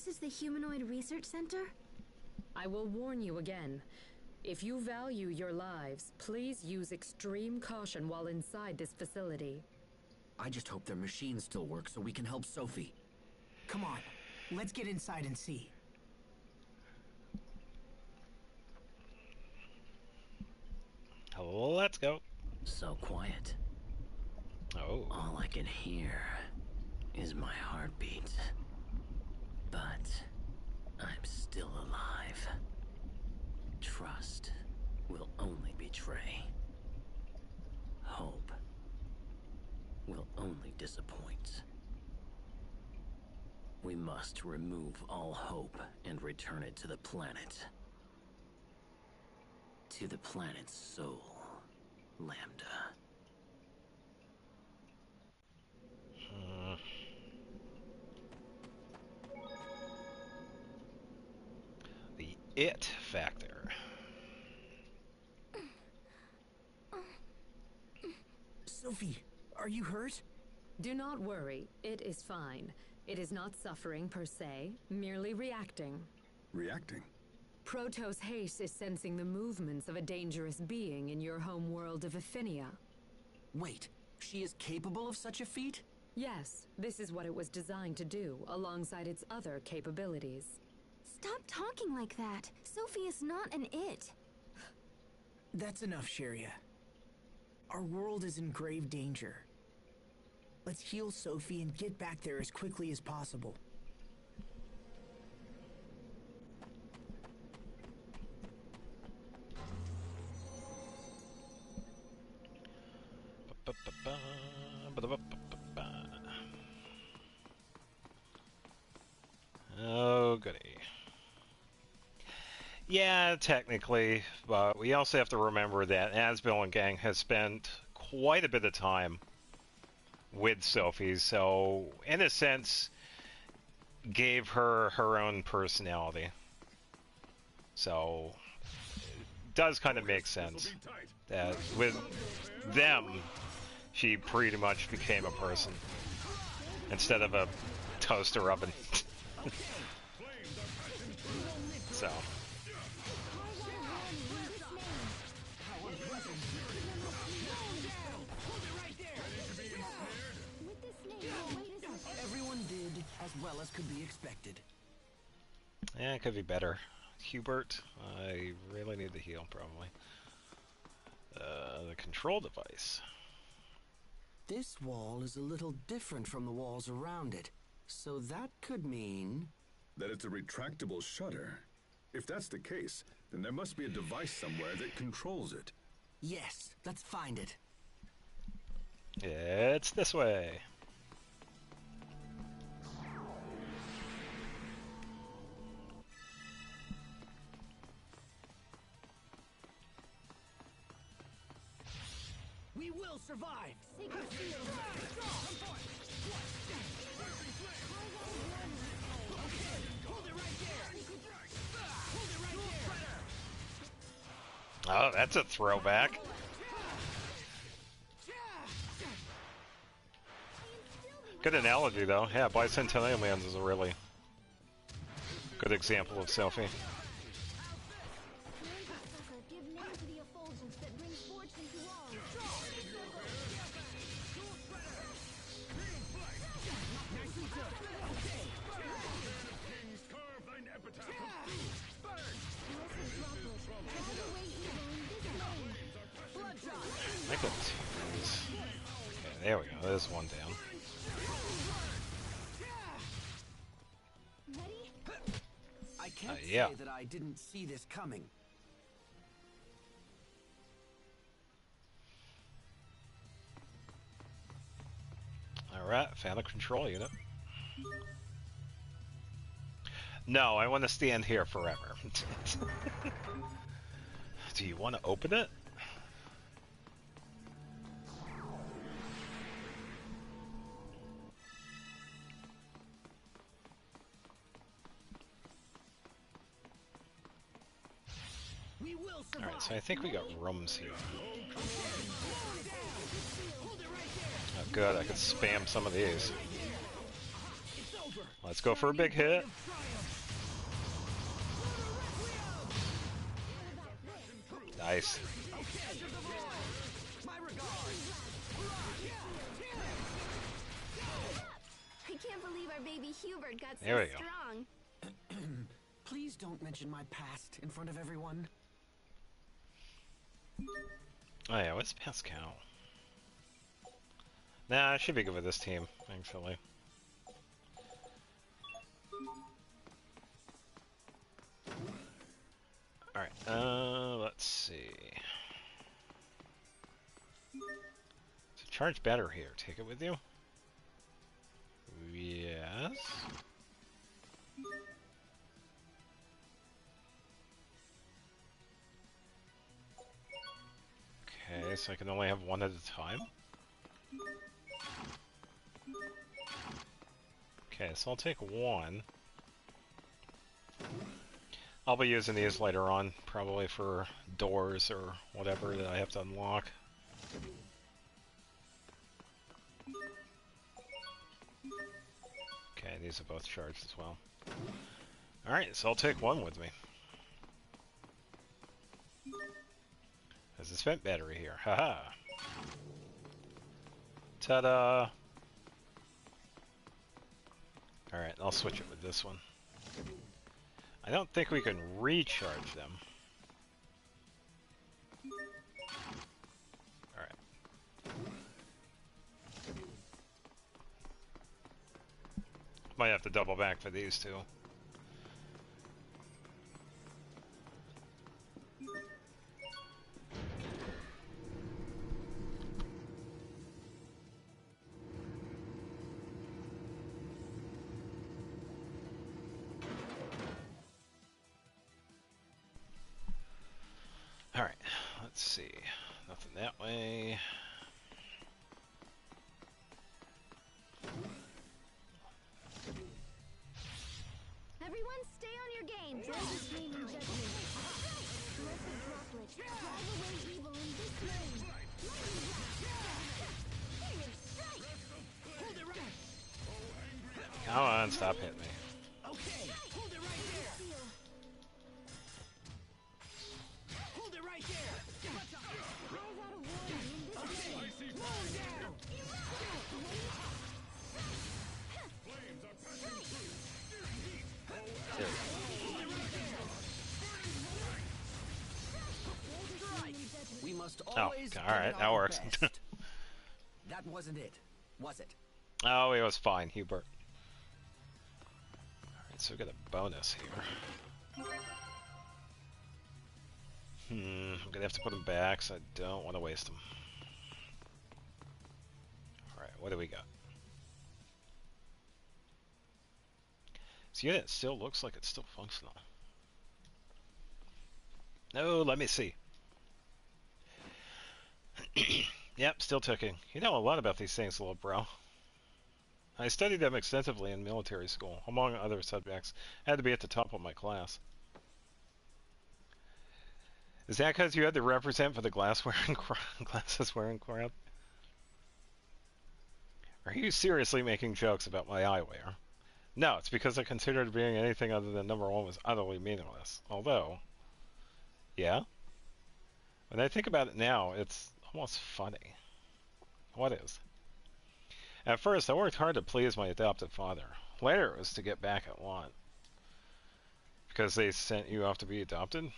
This is the Humanoid Research Center? I will warn you again. If you value your lives, please use extreme caution while inside this facility. I just hope their machines still work so we can help Sophie. Come on, let's get inside and see. Let's go. So quiet. Oh. All I can hear is my heartbeat. But I'm still alive. Trust will only betray. Hope will only disappoint. We must remove all hope and return it to the planet. To the planet's soul, Lambda. The it factor. Sophie, are you hurt? Do not worry, it is fine. It is not suffering per se, merely reacting. Reacting? Protos Haste is sensing the movements of a dangerous being in your home world of Aphinia. Wait, she is capable of such a feat? Yes, this is what it was designed to do, alongside its other capabilities. Stop talking like that. Sophie is not an it. That's enough, Sharia. Our world is in grave danger. Let's heal Sophie and get back there as quickly as possible. Oh, goody. Yeah, technically, but we also have to remember that Asbel and gang has spent quite a bit of time with Sophie, so in a sense, gave her her own personality. So, it does kind of make sense that with them, she pretty much became a person instead of a toaster oven. So. Everyone did as well as could be expected. Yeah, it could be better. Hubert, I really need to heal, probably. The control device. This wall is a little different from the walls around it, so that could mean... That it's a retractable shutter. If that's the case, then there must be a device somewhere that controls it. Yes, let's find it. It's this way. We will survive! Oh, that's a throwback. Good analogy, though. Yeah, Bicentennial Man's is a really good example of Sophie. I think it's... Okay, there we go. There's one down. I can't yeah. say that I didn't see this coming. Alright, found a control unit. No, I want to stand here forever. Do you want to open it? Alright, so I think we got rooms here. Oh good, I could spam some of these. Let's go for a big hit. Nice. I can't believe our baby Hubert got so There we go. strong. Please don't mention my past in front of everyone. Oh yeah, what's Pascal? Nah, I should be good with this team, actually. Alright, let's see. So charge battery here. Take it with you? Yes. Okay, so I can only have one at a time. Okay, so I'll take one. I'll be using these later on, probably for doors or whatever that I have to unlock. Okay, these are both charged as well. Alright, so I'll take one with me. There's a spent battery here. Haha. Ta-da! Alright, I'll switch it with this one. I don't think we can recharge them. Alright. Might have to double back for these two. Alright, let's see. Nothing that way. Everyone stay on your game. Join this name in judgment. Blessed droplet, drive away evil in this lane. Lightning strike! Hold it right. Come on, stop hitting me. Okay, hold it right there. Hold it right there. Drive out a warning in this lane. Mow down. We must Oh, always alright, give that our works. best. That wasn't it, was it? Oh, it was fine, Hubert. Alright, so we got a bonus here. I'm gonna have to put them back, so I don't want to waste them. Alright, what do we got? This unit still looks like it's still functional. No, let me see. Yep, still ticking. You know a lot about these things, little bro. I studied them extensively in military school, among other subjects. I had to be at the top of my class. Is that because you had to represent for the glasses wearing crowd? Are you seriously making jokes about my eyewear? No, it's because I considered being anything other than number one was utterly meaningless. Although, yeah. When I think about it now, it's almost funny. What is? At first, I worked hard to please my adoptive father. Later, it was to get back at Lon. Because they sent you off to be adopted?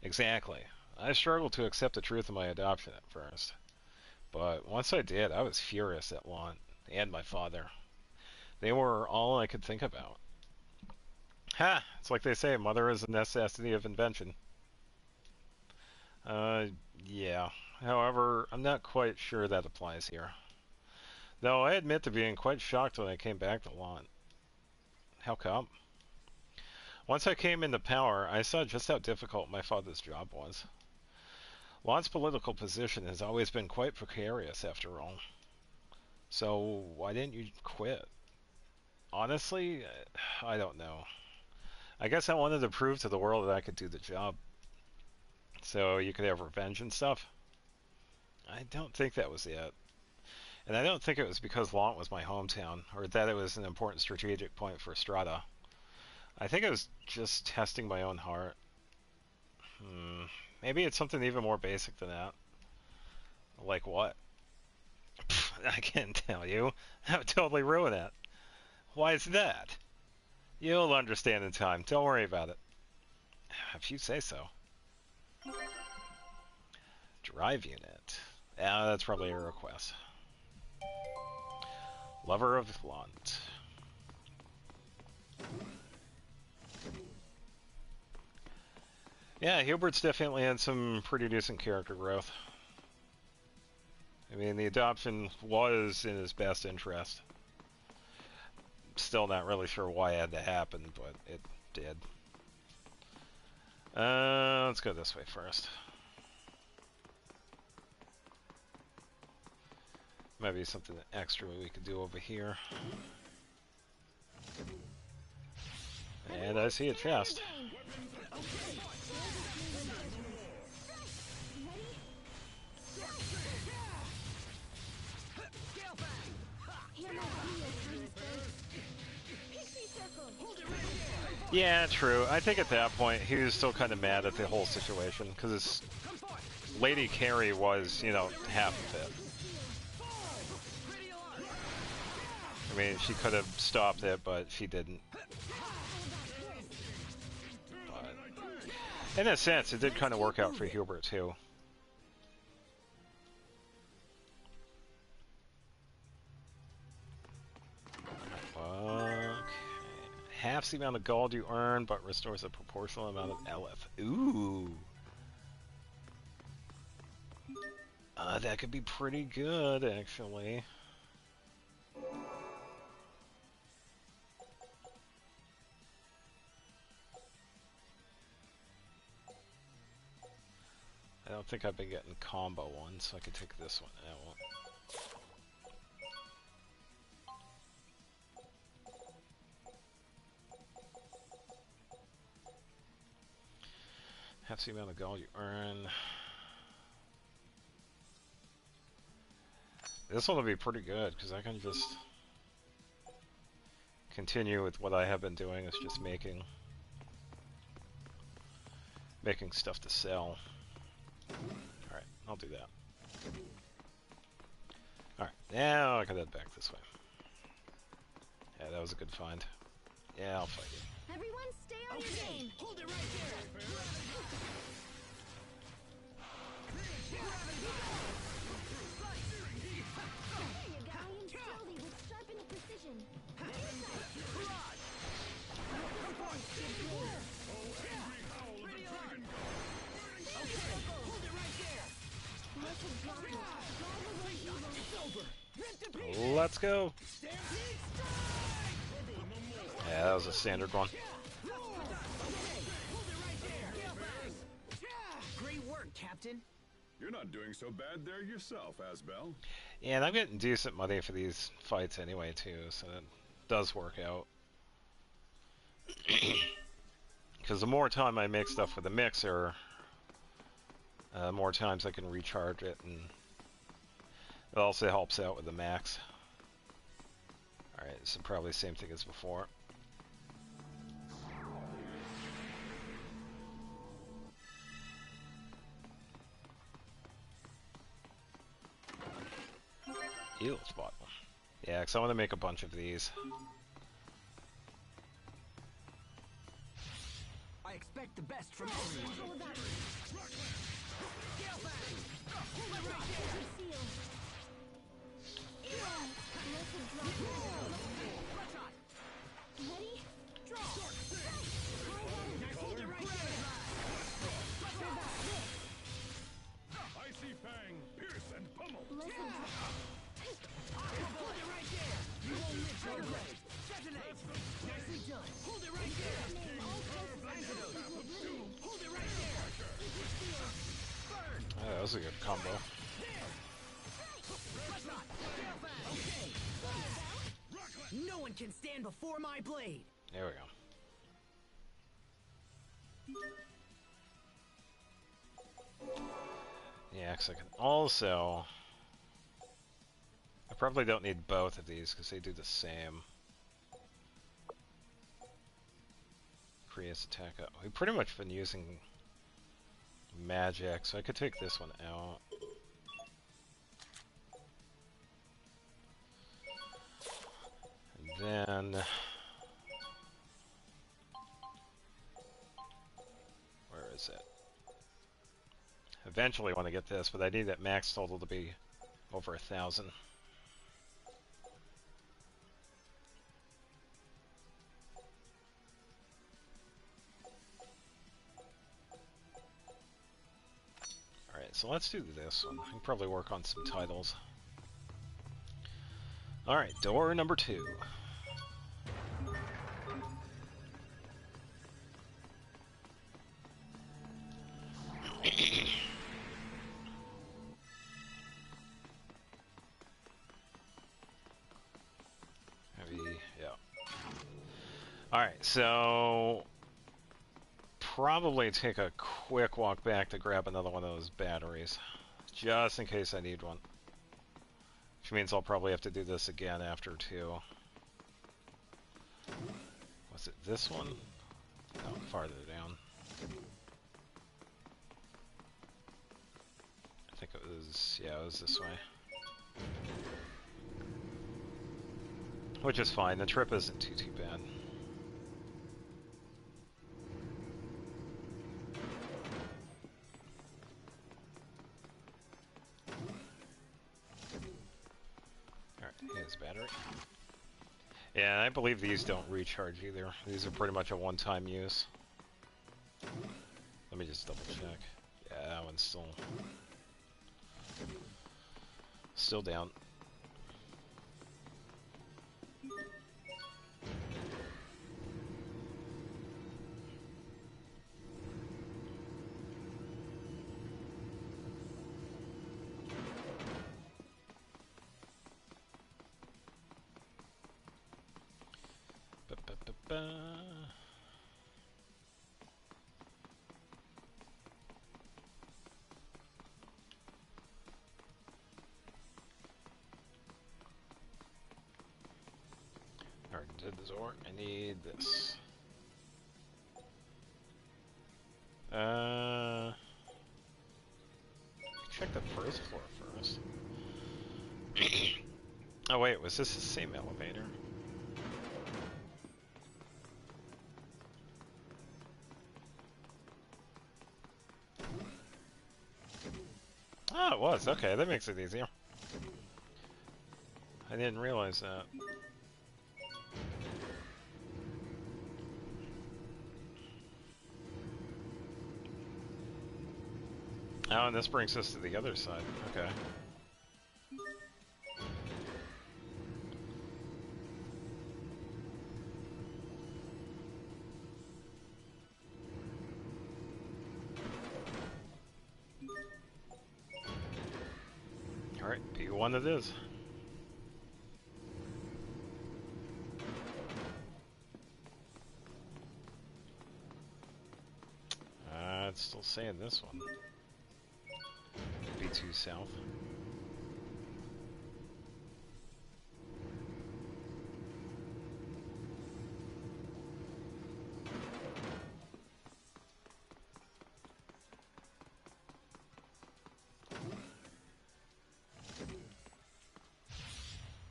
Exactly. I struggled to accept the truth of my adoption at first. But once I did, I was furious at Lon and my father. They were all I could think about. Ha! It's like they say, mother is a necessity of invention. Yeah. However, I'm not quite sure that applies here. Though I admit to being quite shocked when I came back to Lon. How come? Once I came into power, I saw just how difficult my father's job was. Lon's political position has always been quite precarious, after all. So, why didn't you quit? Honestly, I don't know. I guess I wanted to prove to the world that I could do the job. So you could have revenge and stuff? I don't think that was it. And I don't think it was because Lant was my hometown, or that it was an important strategic point for Strata. I think it was just testing my own heart. Maybe it's something even more basic than that. Like what? I can't tell you. That would totally ruin it. Why is that? You'll understand in time. Don't worry about it. If you say so. Drive unit. Yeah, that's probably a request. Lover of Lant. Yeah, Hubert's definitely had some pretty decent character growth. I mean, the adoption was in his best interest. Still not really sure why it had to happen, but it did. Let's go this way first. Might be something extra we could do over here. And I see a chest. Yeah, true. I think at that point he was still kind of mad at the whole situation because Lady Carrie was, you know, half of it. I mean, she could have stopped it, but she didn't. But in a sense, it did kind of work out for Hubert too. Halves the amount of gold you earn, but restores a proportional amount of LF. Ooh. That could be pretty good, actually. I don't think I've been getting combo ones, so I could take this one out. Half the amount of gold you earn. This one will be pretty good because I can just continue with what I have been doing. Is just making stuff to sell. All right, I'll do that. All right, now I can head back this way. Yeah, that was a good find. Yeah, I'll fight you. Everyone stay on your game. Hold it right there. There you go. I am slowly with sharpened precision. Let's go. Yeah, that was a standard one. Great work, Captain. You're not doing so bad there yourself, Asbel. Yeah, and I'm getting decent money for these fights anyway, too, so it does work out. Because the more time I make stuff with the mixer, more times I can recharge it, and it also helps out with the max. Alright, so probably the same thing as before. Eel's bottle. Yeah, because I want to make a bunch of these. I expect the best from everyone. Ready? Draw. Icy Fang, pierce and pummel. Hold it right there. You won't live your blade. Detonate. Nicely done. Hold it right there. Hold it right there. Burn. Oh, that was a good combo. No one can stand before my blade. There we go. Yeah, because I can also... I probably don't need both of these because they do the same. Creates attack up. We've pretty much been using magic, so I could take this one out. And then where is it? Eventually I want to get this, but I need that max total to be over 1,000. Alright, so let's do this one. I can probably work on some titles. Alright, door number 2. Alright, so probably take a quick walk back to grab another one of those batteries, just in case I need one. Which means I'll probably have to do this again after 2. Was it this one? No, farther down. I think it was, yeah, it was this way. Which is fine, the trip isn't too bad. Battery. Yeah, I believe these don't recharge either. These are pretty much a one-time use. Let me just double check. Yeah, that one's still down. Already did the Zor. I need this. Check the first floor first. Oh wait, was this the same elevator? Oh, it was. Okay, that makes it easier. I didn't realize that. Oh, and this brings us to the other side. Okay. Alright, P1 it is. It's still saying this one. B2 south.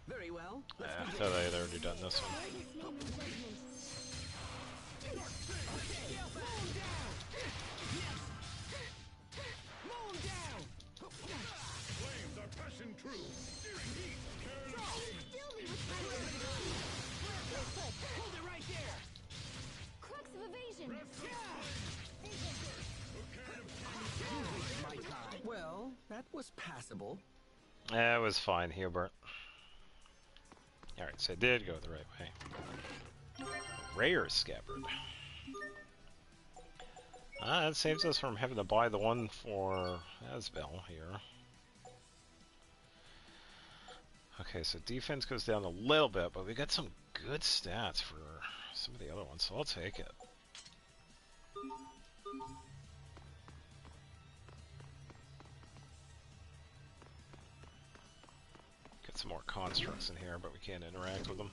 Very well. I thought I had already done this one. Well, that was passable. That was fine, Hubert. Alright, so I did go the right way. Rare scabbard. That saves us from having to buy the one for Asbel here. Okay, so defense goes down a little bit, but we got some good stats for some of the other ones, so I'll take it. Got Got some more constructs in here, but we can't interact with them.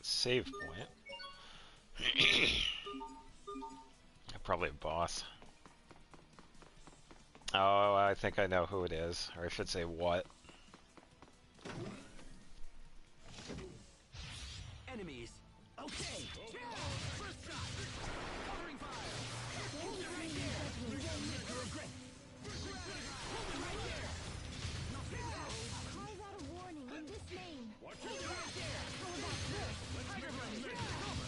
Save point. Probably a boss. Oh, I think I know who it is, or I should say what. Enemies. Okay. First shot. Covering fire. Hold it right there. You won't live to regret. Hold it right there. Cries out a warning in this lane. Hold it right there. How about this?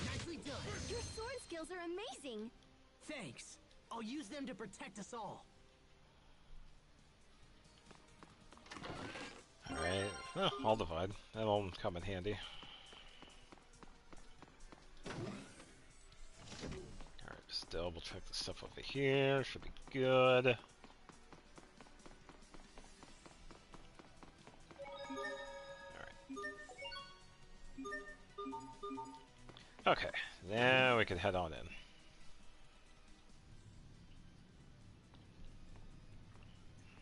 Nicely done. Your sword skills are amazing. Thanks. I'll use them to protect us all. Alright, well, I'll divide. That'll come in handy. Alright, just double check the stuff over here. Should be good. Alright. Okay, now we can head on in.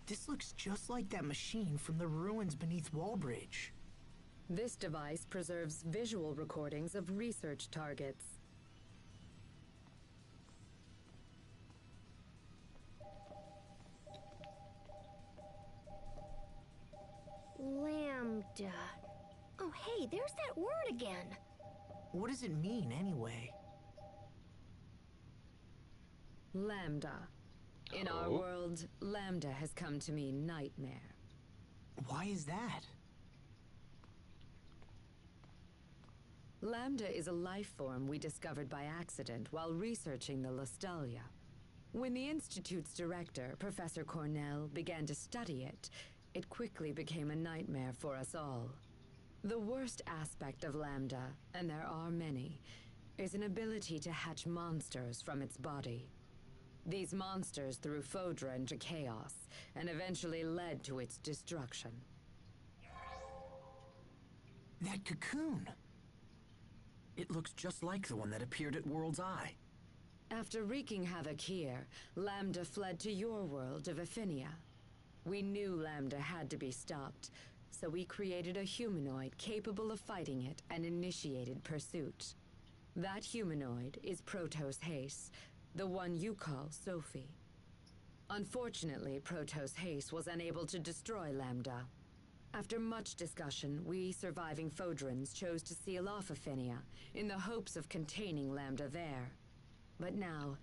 This looks just like that machine from the ruins beneath Wallbridge. This device preserves visual recordings of research targets. Lambda. Oh, hey, there's that word again. What does it mean, anyway? Lambda. In our Oh. world, Lambda has come to mean nightmare. Why is that? Lambda is a life form we discovered by accident while researching the Lustalia. When the Institute's director, Professor Cornell, began to study it, it quickly became a nightmare for us all. The worst aspect of Lambda, and there are many, is an ability to hatch monsters from its body. These monsters threw Fodra into chaos, and eventually led to its destruction. That cocoon! It looks just like the one that appeared at World's Eye. After wreaking havoc here, Lambda fled to your world of Aphinia. We knew Lambda had to be stopped, so we created a humanoid capable of fighting it and initiated pursuit. That humanoid is Protos Haste, the one you call Sophie. Unfortunately, Protos Haste was unable to destroy Lambda. After much discussion, we surviving Fodrans chose to seal off Aphinia in the hopes of containing Lambda there. But now,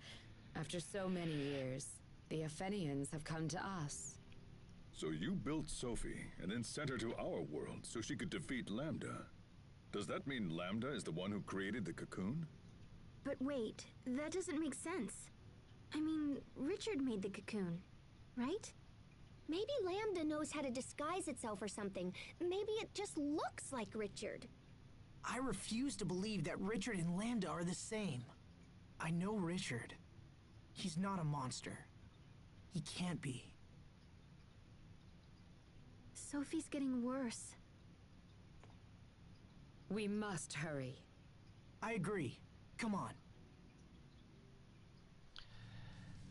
after so many years, the Aphenians have come to us. So you built Sophie and then sent her to our world so she could defeat Lambda. Does that mean Lambda is the one who created the cocoon? But wait, that doesn't make sense. I mean, Richard made the cocoon, right? Maybe Lambda knows how to disguise itself or something. Maybe it just looks like Richard. I refuse to believe that Richard and Lambda are the same. I know Richard. He's not a monster. He can't be. Sophie's getting worse. We must hurry. I agree. Come on.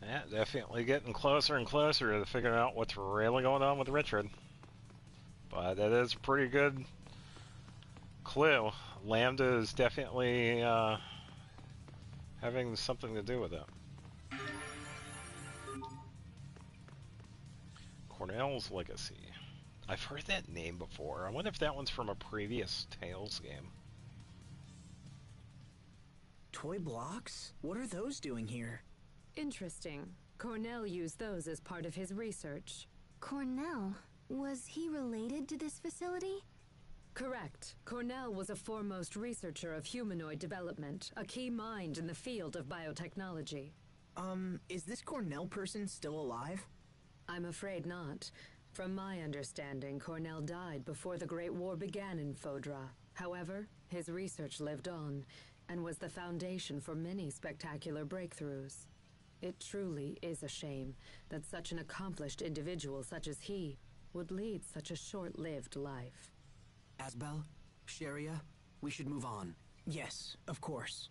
Yeah, definitely getting closer and closer to figuring out what's really going on with Richard. But that is a pretty good clue. Lambda is definitely having something to do with it. Cornell's Legacy. I've heard that name before. I wonder if that one's from a previous Tales game. Toy blocks? What are those doing here? Interesting. Cornell used those as part of his research. Cornell? Was he related to this facility? Correct. Cornell was a foremost researcher of humanoid development, a key mind in the field of biotechnology. Is this Cornell person still alive? I'm afraid not. From my understanding, Cornell died before the Great War began in Fodra. However, his research lived on, and was the foundation for many spectacular breakthroughs. It truly is a shame that such an accomplished individual such as he would lead such a short-lived life. Asbel, Sharia, we should move on. Yes, of course.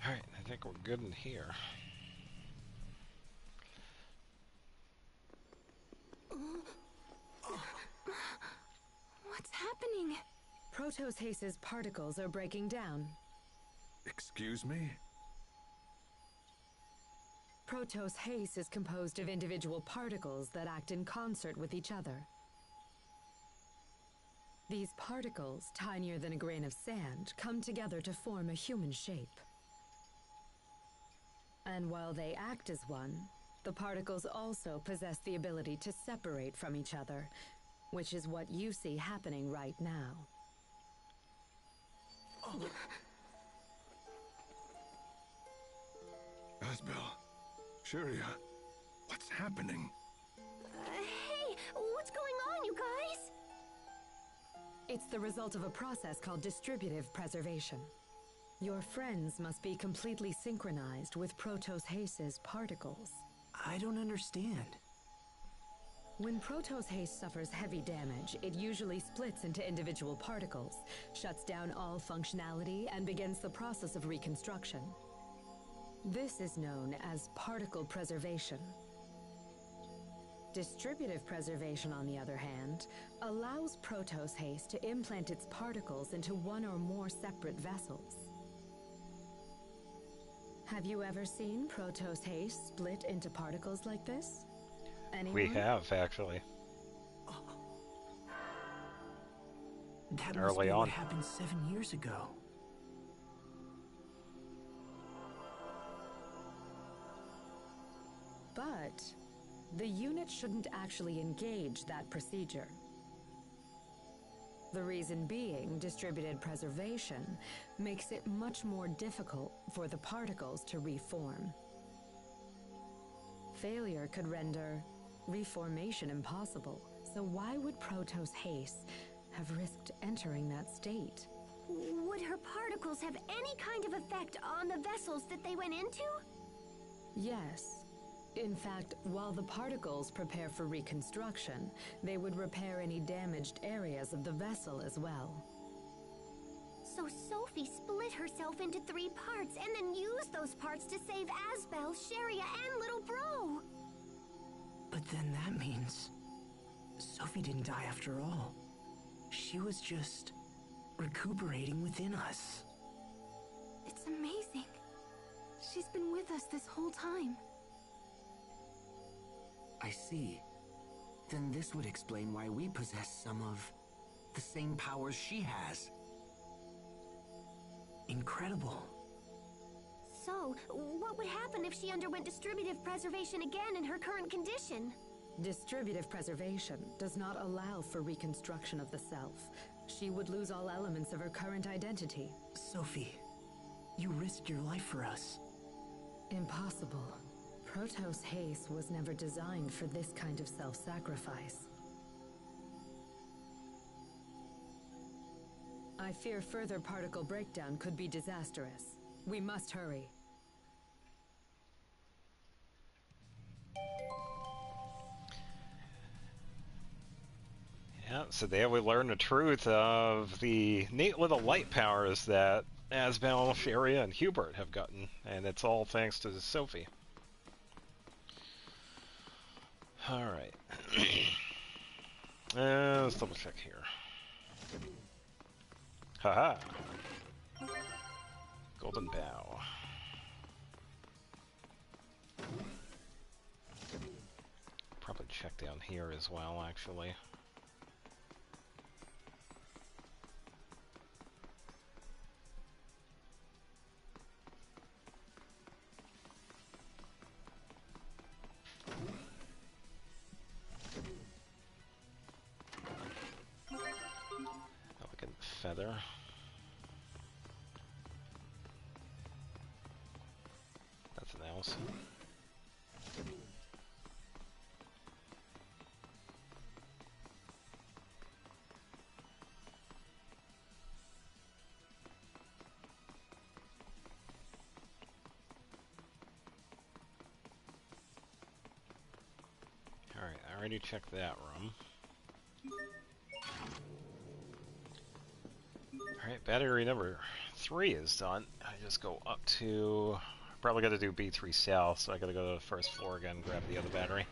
Alright, I think we're good in here. What's happening? Protos Hace's particles are breaking down. Excuse me? Protos Hace is composed of individual particles that act in concert with each other. These particles, tinier than a grain of sand, come together to form a human shape. And while they act as one, the particles also possess the ability to separate from each other, which is what you see happening right now. Asbel. Sharia. What's happening? Hey, what's going on, you guys? It's the result of a process called distributive preservation. Your friends must be completely synchronized with Protos Hace's particles. I don't understand. When Protos Hace suffers heavy damage, it usually splits into individual particles, shuts down all functionality, and begins the process of reconstruction. This is known as particle preservation. Distributive preservation, on the other hand, allows Protos Hace to implant its particles into one or more separate vessels. Have you ever seen Protos Hace split into particles like this? Anyone? We have, actually. That must Early be on. what happened 7 years ago. But the unit shouldn't actually engage that procedure. The reason being, distributed preservation makes it much more difficult for the particles to reform. Failure could render reformation impossible, so why would Protos Hace have risked entering that state? Would her particles have any kind of effect on the vessels that they went into? Yes. In fact, while the particles prepare for reconstruction, they would repair any damaged areas of the vessel as well. So Sophie split herself into 3 parts and then used those parts to save Asbel, Sharia, and little bro. But then that means Sophie didn't die after all. She was just recuperating within us. It's amazing. She's been with us this whole time. I see. Then this would explain why we possess some of the same powers she has. Incredible. So, what would happen if she underwent distributive preservation again in her current condition? Distributive preservation does not allow for reconstruction of the self. She would lose all elements of her current identity. Sophie, you risked your life for us. Impossible. Protos Hace was never designed for this kind of self-sacrifice. I fear further particle breakdown could be disastrous. We must hurry. Yeah, so there we learn the truth of the neat little light powers that Asbel, Sharia, and Hubert have gotten, and it's all thanks to Sophie. Alright. Let's double check here. Haha! Golden Bow. Probably check down here as well, actually. Elegant feather. That's an else. I already checked that room. Alright, battery number 3 is done. I just go up to... Probably gotta do B3 South, so I gotta go to the first floor again and grab the other battery.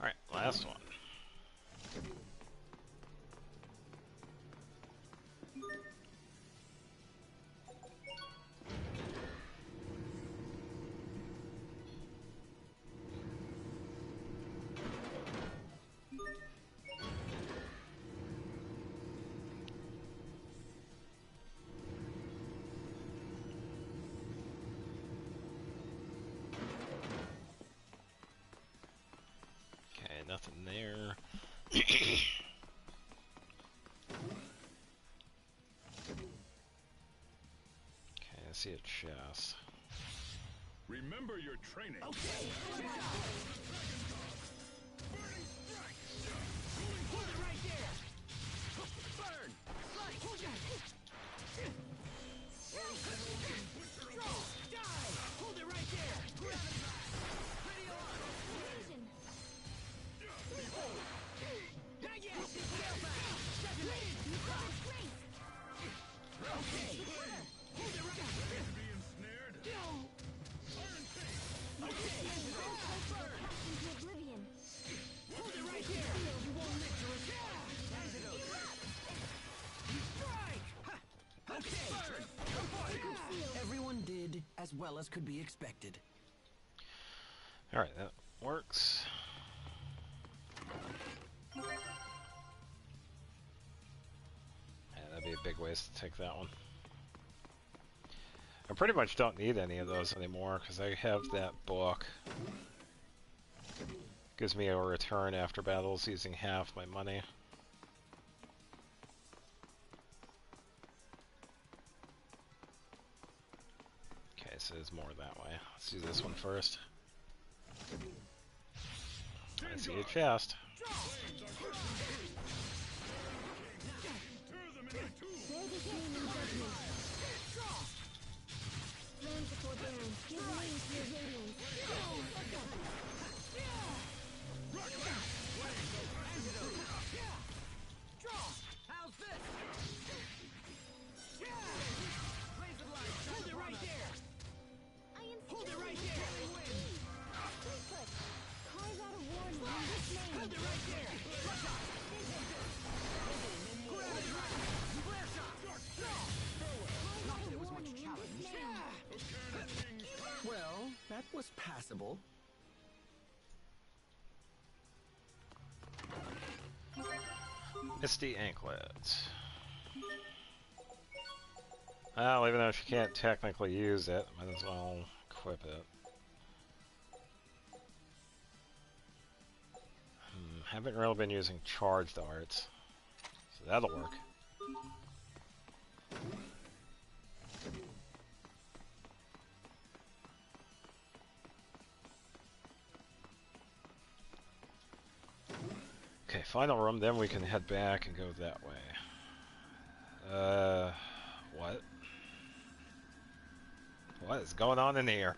Alright, last one. Nothing there. Okay, I see a chest. Remember your training. Okay. Hold it right there. Burn. Hold it. Die. Hold it right there. Ready on. Not yet. Okay. Hold it right there. Be ensnared. Okay. Into oblivion. Hold it right there. You won't live to respond. Strike. Okay. Everyone did as well as could be expected. Alright, that works. Yeah, that'd be a big waste to take that one. I pretty much don't need any of those anymore because I have that book. Gives me a return after battles using half my money. Okay, so there's more that way. Let's do this one first. I see a chest. Land before burn. Give wings to your radiance. How's this? Hold it right there. Hold it right there. Carve out a warning in this name. Hold it right there. Not that it was much challenge. Well, that was passable. Misty Anklets. Well, even though she can't technically use it, might as well equip it. Haven't really been using charged arts, so that'll work. Okay, final room, then we can head back and go that way. What? What is going on in here?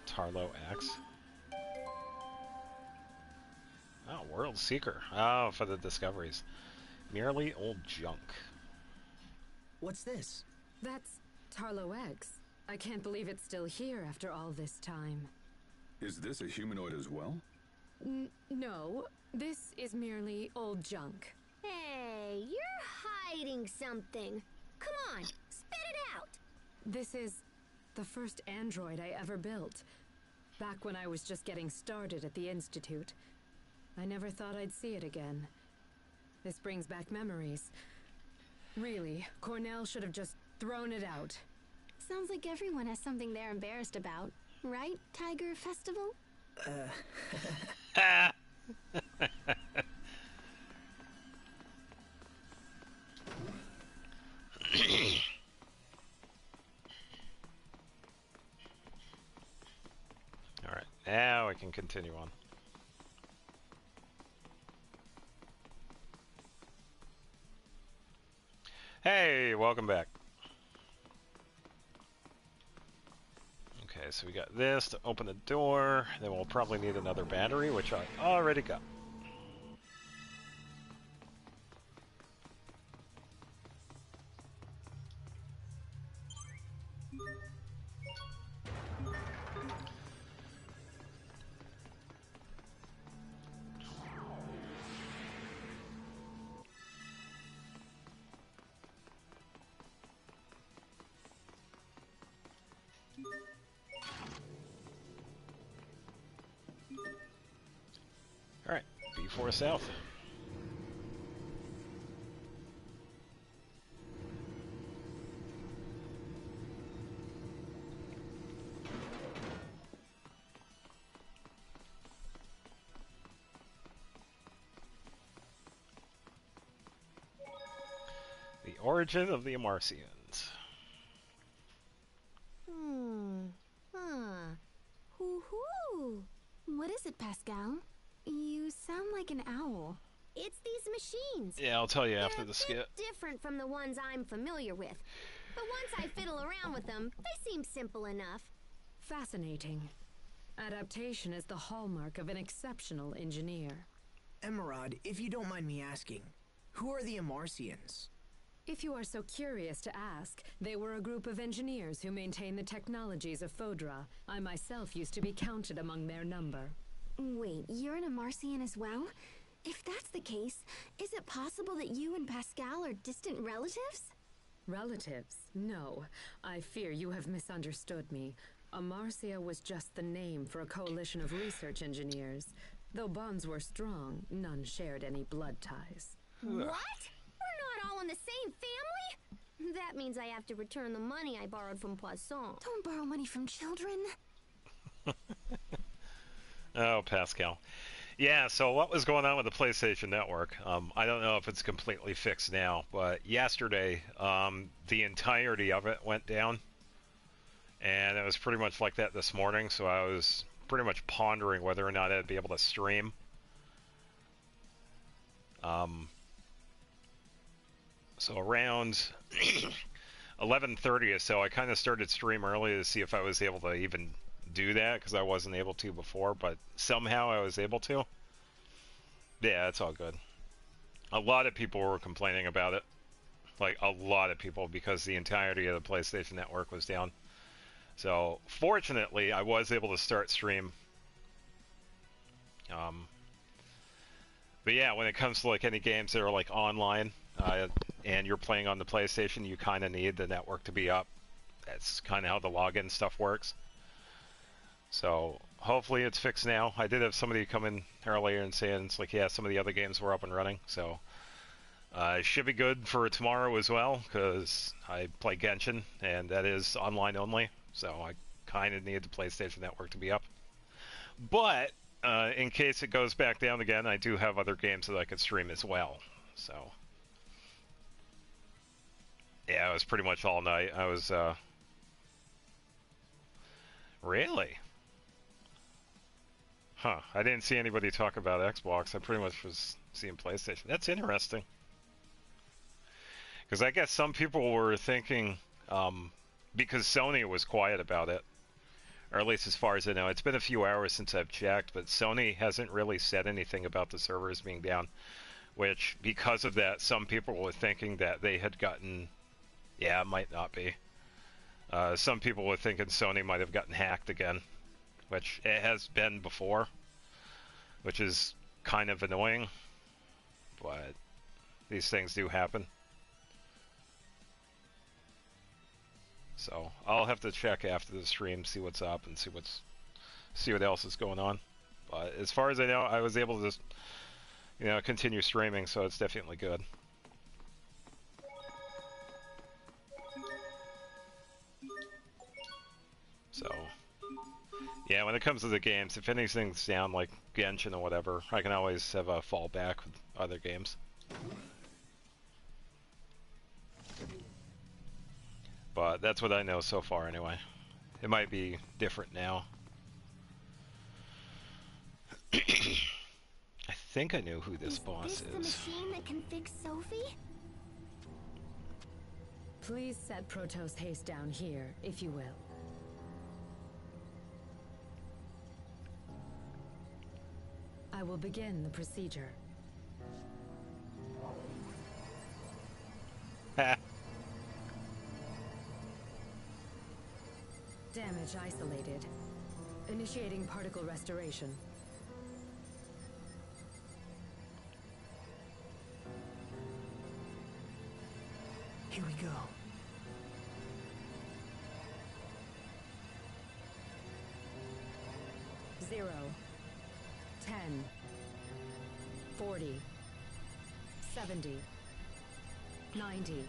Tarlo X. Oh, World Seeker. Oh, for the discoveries. Merely old junk. What's this? That's Tarlo X. I can't believe it's still here after all this time. Is this a humanoid as well? No, this is merely old junk. Hey, you're hiding something. Come on, spit it out. This is the first android I ever built. Back when I was just getting started at the Institute. I never thought I'd see it again. This brings back memories. Really, Cornell should have just thrown it out. Sounds like everyone has something they're embarrassed about. Right, Tiger Festival? Alright, now we can continue on. Hey, welcome back. Okay, so we got this to open the door. Then we'll probably need another battery, which I already got. Alright, B4 South. The origin of the Amarcians. Hoo-hoo. What is it, Pascal? You sound like an owl. It's these machines. Yeah, I'll tell you after the They're skit. different from the ones I'm familiar with. But once I fiddle around with them, they seem simple enough. Fascinating. Adaptation is the hallmark of an exceptional engineer. Emerald, if you don't mind me asking, who are the Amarcians? If you are so curious to ask, they were a group of engineers who maintain the technologies of Fodra. I myself used to be counted among their number. Wait, you're an Amarcian as well? If that's the case, is it possible that you and Pascal are distant relatives? Relatives? No. I fear you have misunderstood me. Amarcia was just the name for a coalition of research engineers. Though bonds were strong, none shared any blood ties. What? We're not all in the same family? That means I have to return the money I borrowed from Poisson. Don't borrow money from children. Oh, Pascal. Yeah, so what was going on with the PlayStation Network? I don't know if it's completely fixed now, but yesterday, the entirety of it went down. And it was pretty much like that this morning, so I was pretty much pondering whether or not I'd be able to stream. So around 11:30 or so, I kind of started stream early to see if I was able to even do that, because I wasn't able to before, but somehow I was able to. Yeah, it's all good. A lot of people were complaining about it. Like, a lot of people, because the entirety of the PlayStation Network was down. So, fortunately, I was able to start stream. But yeah, when it comes to like any games that are like online, and you're playing on the PlayStation, you kind of need the network to be up. That's kind of how the login stuff works. So hopefully it's fixed now. I did have somebody come in earlier and saying it's like, yeah, some of the other games were up and running. So it should be good for tomorrow as well, because I play Genshin, and that is online only. So I kind of need the PlayStation Network to be up. But in case it goes back down again, I do have other games that I could stream as well. So yeah, it was pretty much all night. I was really? Huh. I didn't see anybody talk about Xbox. I pretty much was seeing PlayStation. That's interesting. Because I guess some people were thinking, because Sony was quiet about it, or at least as far as I know. It's been a few hours since I've checked, but Sony hasn't really said anything about the servers being down, which, because of that, some people were thinking that they had gotten... Yeah, it might not be. Some people were thinking Sony might have gotten hacked again, which it has been before, which is kind of annoying, but these things do happen. So I'll have to check after the stream, see what's up, and see what else is going on. But as far as I know, I was able to just, continue streaming, so it's definitely good. So yeah, when it comes to the games, if anything's down like Genshin or whatever, I can always have a fallback with other games. But that's what I know so far anyway. It might be different now. I think I knew who this boss Is this the machine that can fix Sophie? Please set Protos Haste down here, if you will. I will begin the procedure. Damage isolated. Initiating particle restoration. Here we go. Zero. 10. 40. 70. 90.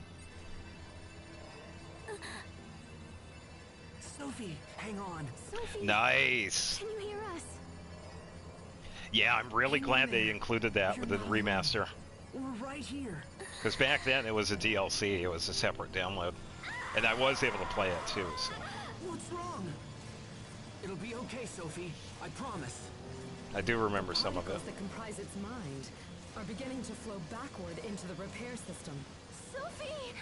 Sophie, hang on. Sophie, Nice. can you hear us? Yeah, I'm really Hang glad on they there. included that You're with the not alone. remaster. We're right here. Because back then it was a DLC, it was a separate download. And I was able to play it too, so What's wrong? It'll be okay, Sophie. I promise. I do remember some of it. Particles that comprise its mind are beginning to flow backward into the repair system. Sophie!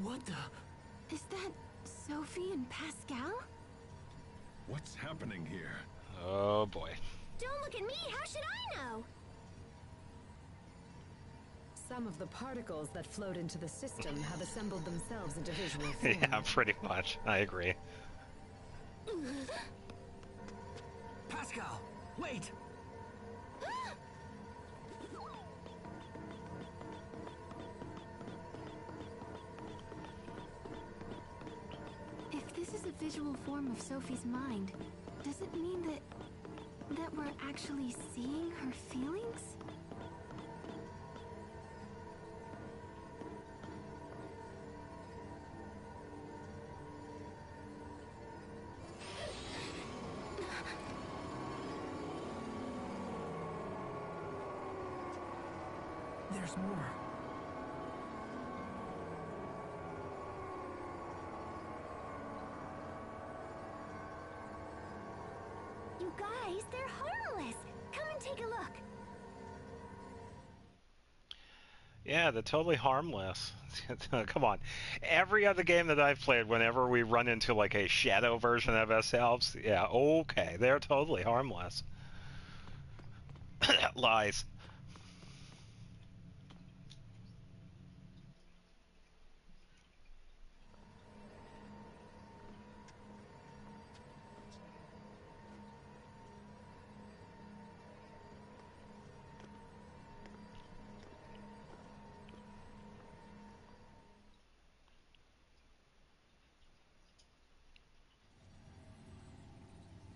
What the? Is that Sophie and Pascal? What's happening here? Oh boy. Don't look at me! How should I know? Some of the particles that flowed into the system have assembled themselves into visual form. Yeah, pretty much. I agree. Pascal, wait! If this is a visual form of Sophie's mind, does it mean that we're actually seeing her feelings? There's more. You guys, they're harmless! Come and take a look! Yeah, they're totally harmless. Come on. Every other game that I've played, whenever we run into like a shadow version of ourselves, yeah, okay, they're totally harmless. Lies.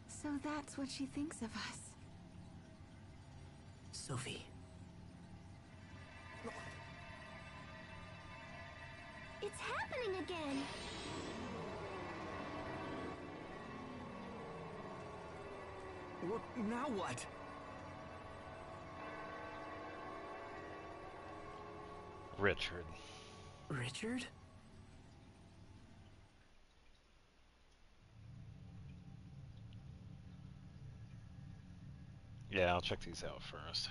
So that's what she thinks of us. Sophie. It's happening again! Now what? Richard. Richard? Yeah, I'll check these out first.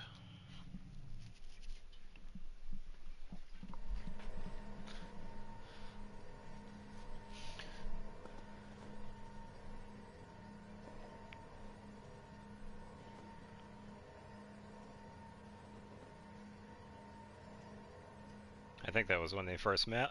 I think that was when they first met.